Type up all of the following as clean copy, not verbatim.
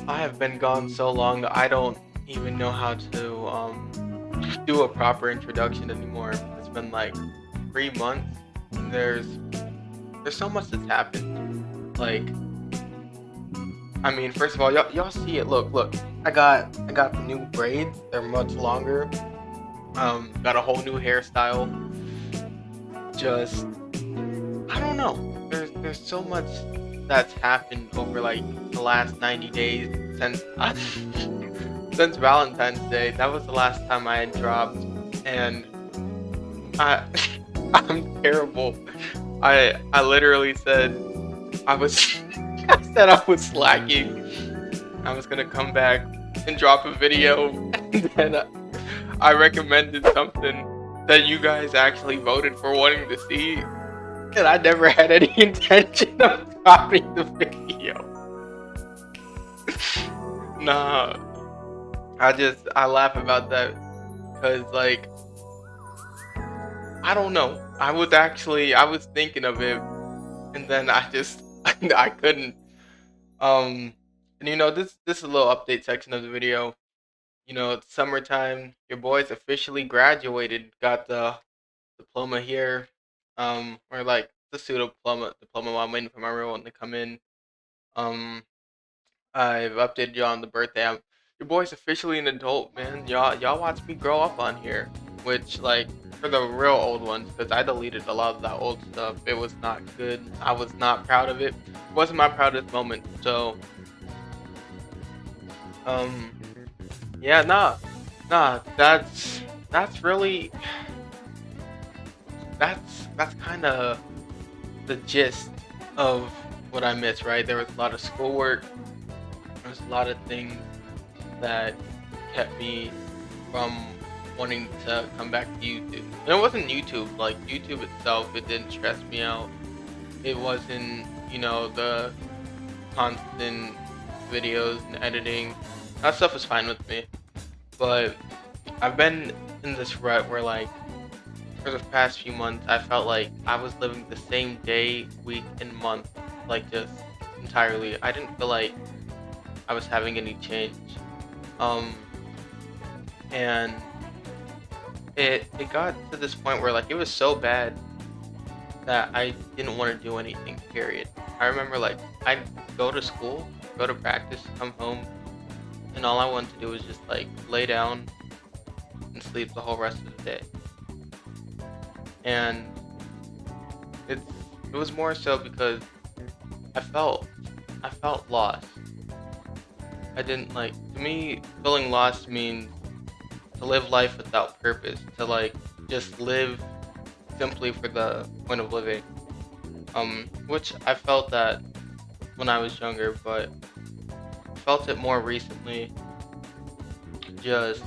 I have been gone so long that I don't even know how to do a proper introduction anymore. It's been like 3 months. And there's so much that's happened. Like, I mean, first of all, y'all see it. Look. I got the new braids. They're much longer. Got a whole new hairstyle. Just I don't know. There's so much that's happened over like the last 90 days since since Valentine's Day. That was the last time I had dropped, and I I'm terrible. I literally said I was I said I was slacking. I was gonna come back and drop a video, and then I recommended something that you guys actually voted for wanting to see, and I never had any intention of dropping the video. Nah, I laugh about that because like I don't know. I was thinking of it, and then I just I couldn't. Um, and this is a little update section of the video. It's summertime. Your boys officially graduated. Got the diploma here. Or like the pseudo diploma while I'm waiting for my real one to come in. Um, I've updated you on the birthday. Your boy's officially an adult, man. Y'all watch me grow up on here. Which like for the real old ones, because I deleted a lot of that old stuff. It was not good. I was not proud of it. Wasn't my proudest moment. So um yeah, nah. That's really that's kind of the gist of what I missed, right? There was a lot of schoolwork. There was a lot of things that kept me from wanting to come back to YouTube. And it wasn't YouTube, like YouTube itself, it didn't stress me out. It wasn't, the constant videos and editing. That stuff was fine with me. But I've been in this rut where like for the past few months I felt like I was living the same day, week, and month, like just entirely. I didn't feel like I was having any change. Um and it got to this point where like it was so bad that I didn't want to do anything, period. I remember like I'd go to school, go to practice, come home, and all I wanted to do was just like lay down and sleep the whole rest of the day. And it's it was more so because I felt I felt lost. I didn't like to me feeling lost means to live life without purpose, to like just live simply for the point of living. Which I felt that when I was younger, but felt it more recently. Just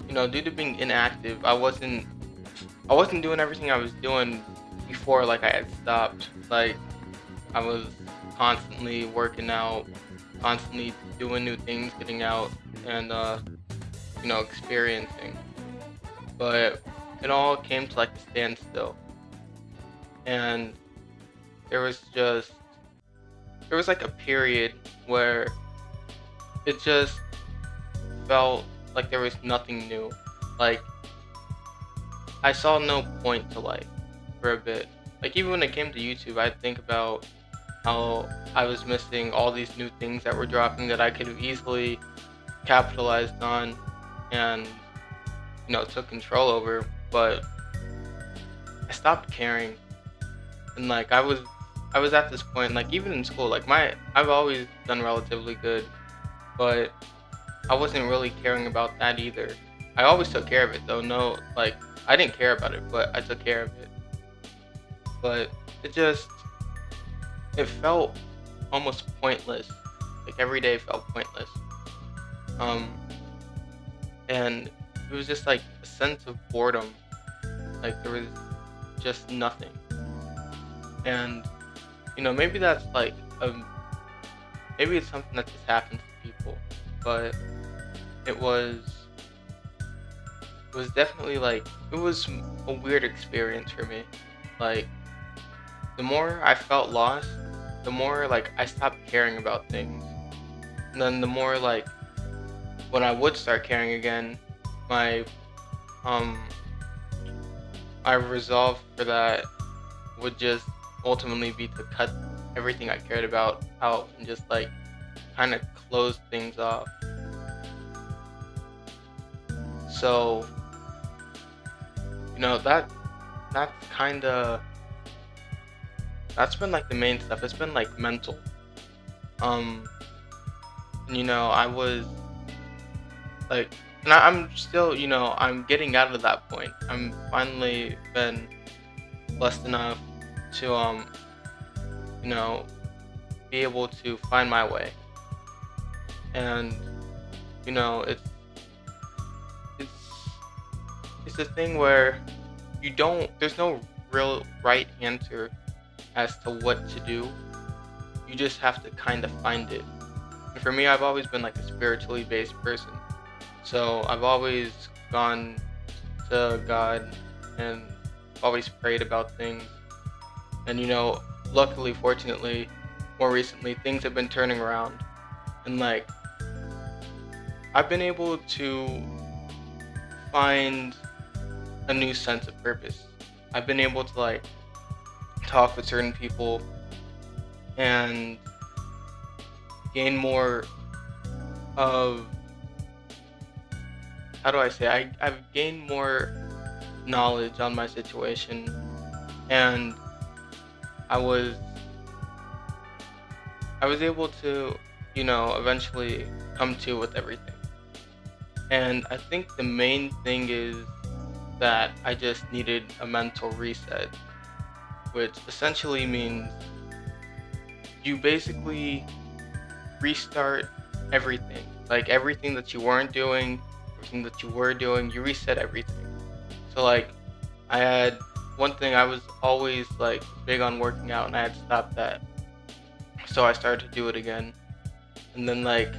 due to being inactive, I wasn't doing everything I was doing before. Like I had stopped. Like I was constantly working out, constantly doing new things, getting out, and experiencing. But it all came to like a standstill, and there was just there was like a period where it just felt like there was nothing new. Like I saw no point to life for a bit. Like even when it came to YouTube, I'd think about how I was missing all these new things that were dropping that I could have easily capitalized on and took control over. But I stopped caring, and like I was at this point, like even in school, like I've always done relatively good, but I wasn't really caring about that either. I always took care of it though. No, like I didn't care about it, but I took care of it. But it just it felt almost pointless. Like every day felt pointless. Um, and it was just like a sense of boredom. Like there was just nothing. And maybe that's like maybe it's something that just happens to people, but it was it was definitely like it was a weird experience for me. Like the more I felt lost, the more like I stopped caring about things. And then the more like when I would start caring again, my um my resolve for that would just ultimately be to cut everything I cared about out and just like kind of close things off. So, that that's kind of that's been like the main stuff. It's been like mental. Um, and, I was like, and I'm still, I'm getting out of that point. I'm finally been blessed enough to, you know, be able to find my way. And, you know, it's it's it's a thing where there's no real right answer as to what to do. You just have to kind of find it. And for me, I've always been like a spiritually based person. So I've always gone to God and always prayed about things. And luckily, fortunately, more recently, things have been turning around. And like, I've been able to find a new sense of purpose. I've been able to like talk with certain people and gain more of, how do I say, I've gained more knowledge on my situation, and I was I was able to, eventually come to with everything. And I think the main thing is that I just needed a mental reset, which essentially means you basically restart everything. Like everything that you weren't doing, everything that you were doing, you reset everything. So like I had one thing, I was always like big on working out and I had stopped that. So I started to do it again. And then like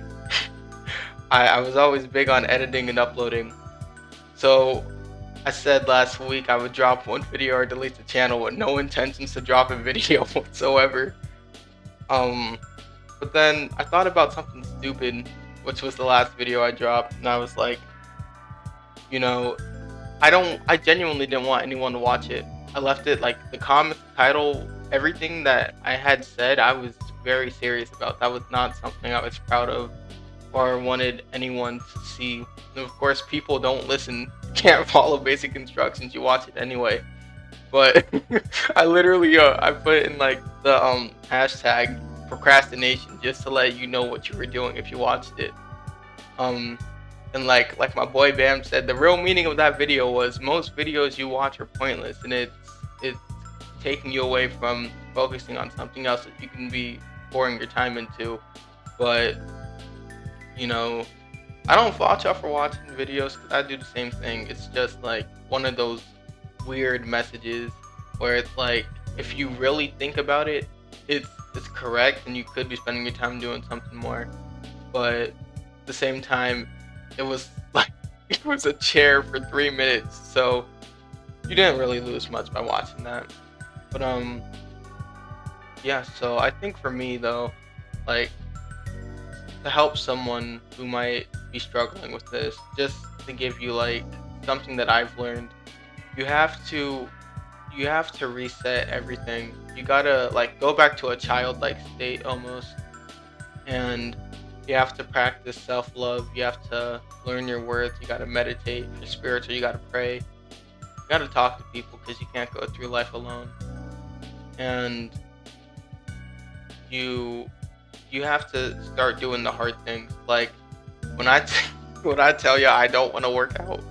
I was always big on editing and uploading. So I said last week I would drop one video or delete the channel with no intentions to drop a video whatsoever. Um but then I thought about something stupid, which was the last video I dropped, and I was like, you know, I genuinely didn't want anyone to watch it. I left it like the comments, the title, everything that I had said, I was very serious about. That was not something I was proud of or wanted anyone to see. And of course, people don't listen, can't follow basic instructions. You watch it anyway. But I literally, I put in like the hashtag procrastination just to let you know what you were doing if you watched it. Um, and like my boy Bam said, the real meaning of that video was most videos you watch are pointless, and it's taking you away from focusing on something else that you can be pouring your time into. But you know, I don't fault y'all for watching videos because I do the same thing. It's just like one of those weird messages where it's like if you really think about it, it's correct and you could be spending your time doing something more. But at the same time, it was like it was a chair for 3 minutes, so you didn't really lose much by watching that. But yeah, so I think for me though, like to help someone who might be struggling with this, just to give you like something that I've learned, you have to reset everything. You gotta like go back to a childlike state almost, and you have to practice self-love. You have to learn your words. You gotta meditate. If you're spiritual, you gotta pray. You gotta talk to people because you can't go through life alone. And you you have to start doing the hard things. Like when when I tell you I don't want to work out,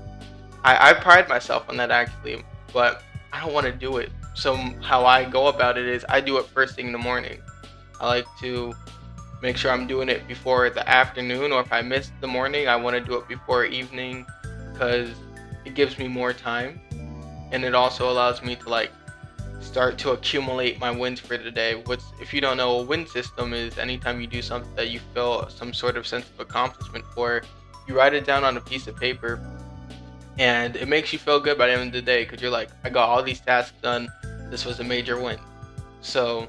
I pride myself on that actually, but I don't want to do it. So how I go about it is I do it first thing in the morning. I like to make sure I'm doing it before the afternoon, or if I miss the morning, I want to do it before evening because it gives me more time, and it also allows me to like start to accumulate my wins for the day. Which, if you don't know, a win system is anytime you do something that you feel some sort of sense of accomplishment for, you write it down on a piece of paper, and it makes you feel good by the end of the day because you're like, I got all these tasks done. This was a major win. So,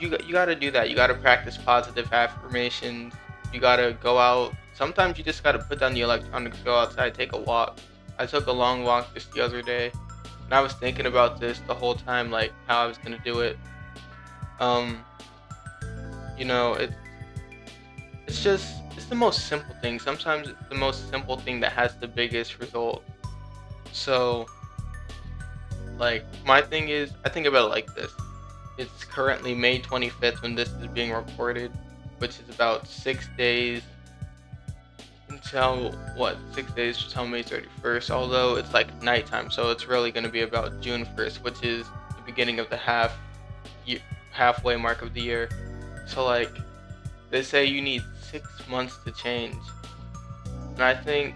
you gotta do that. You gotta practice positive affirmations. You gotta go out. Sometimes you just gotta put down the electronics, go outside, take a walk. I took a long walk just the other day, and I was thinking about this the whole time, like how I was gonna do it. Um, you know, it's just it's the most simple thing. Sometimes it's the most simple thing that has the biggest result. So, like my thing is, I think about it like this. It's currently May 25th when this is being recorded, which is about 6 days until what? 6 days until May 31st. Although it's like nighttime, so it's really going to be about June 1st, which is the beginning of the halfway mark of the year. So like they say you need 6 months to change, and I think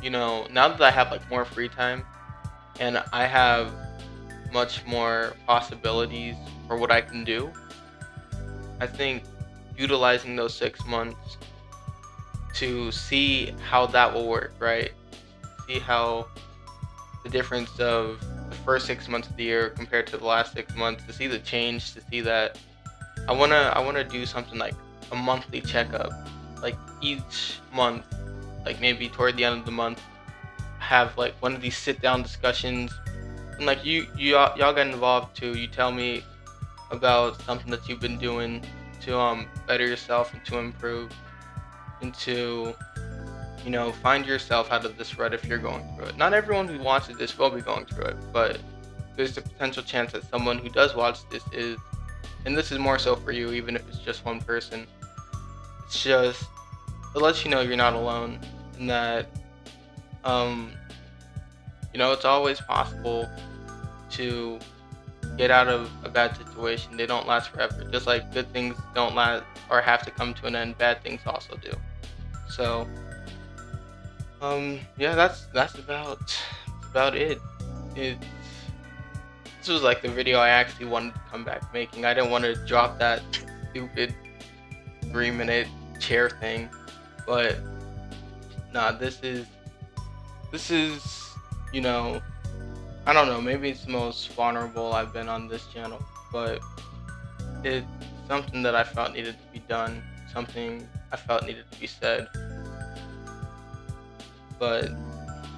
now that I have like more free time and I have much more possibilities for what I can do, I think utilizing those 6 months to see how that will work, right? See how the difference of the first 6 months of the year compared to the last 6 months, to see the change, to see that I wanna do something like a monthly checkup, like each month, like maybe toward the end of the month, have like one of these sit down discussions, and like y'all get involved too. You tell me about something that you've been doing to better yourself and to improve and to find yourself out of this rut if you're going through it. Not everyone who watches this will be going through it, but there's the potential chance that someone who does watch this is, and this is more so for you, even if it's just one person. It's just it lets you know you're not alone, and that um it's always possible to get out of a bad situation. They don't last forever. Just like good things don't last or have to come to an end, bad things also do. So, yeah, that's about it. It This was like the video I actually wanted to come back making. I didn't want to drop that stupid 3-minute chair thing, but nah, this is you know I don't know, maybe it's the most vulnerable I've been on this channel, but it's something that I felt needed to be done, something I felt needed to be said. But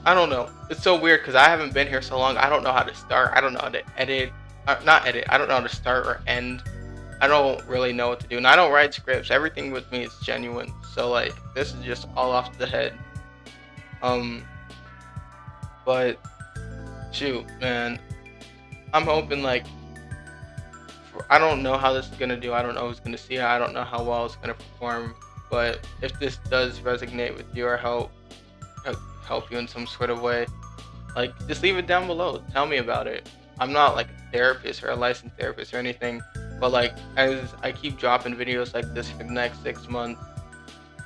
I don't know. It's so weird because I haven't been here so long. I don't know how to start. I don't know how to edit. Not edit. I don't know how to start or end. I don't really know what to do. And I don't write scripts. Everything with me is genuine. So like this is just all off the head. Um, but shoot, man. I'm hoping like I don't know how this is gonna do. I don't know who's gonna see it. I don't know how well it's gonna perform. But if this does resonate with you or help you in some sort of way, like just leave it down below. Tell me about it. I'm not like a therapist or a licensed therapist or anything, but like as I keep dropping videos like this for the next 6 months,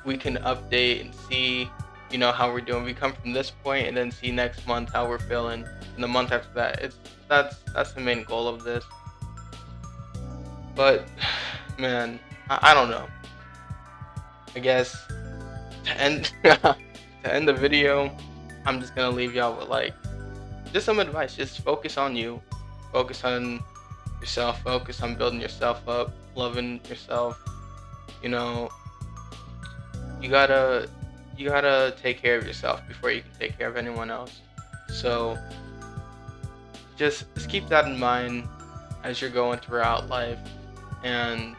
we can update and see how we're doing. We come from this point and then see next month how we're feeling, and the month after that. That's the main goal of this. But man, I don't know. I guess to end to end the video, I'm just gonna leave y'all with like just some advice. Just focus on you, focus on yourself, focus on building yourself up, loving yourself. You know, you gotta take care of yourself before you can take care of anyone else. So just keep that in mind as you're going throughout life. And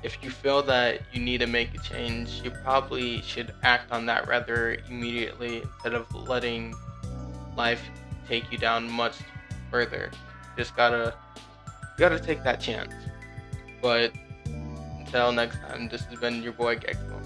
if you feel that you need to make a change, you probably should act on that rather immediately instead of letting life take you down much further. Just you gotta take that chance. But until next time, this has been your boy Gekuyom-x.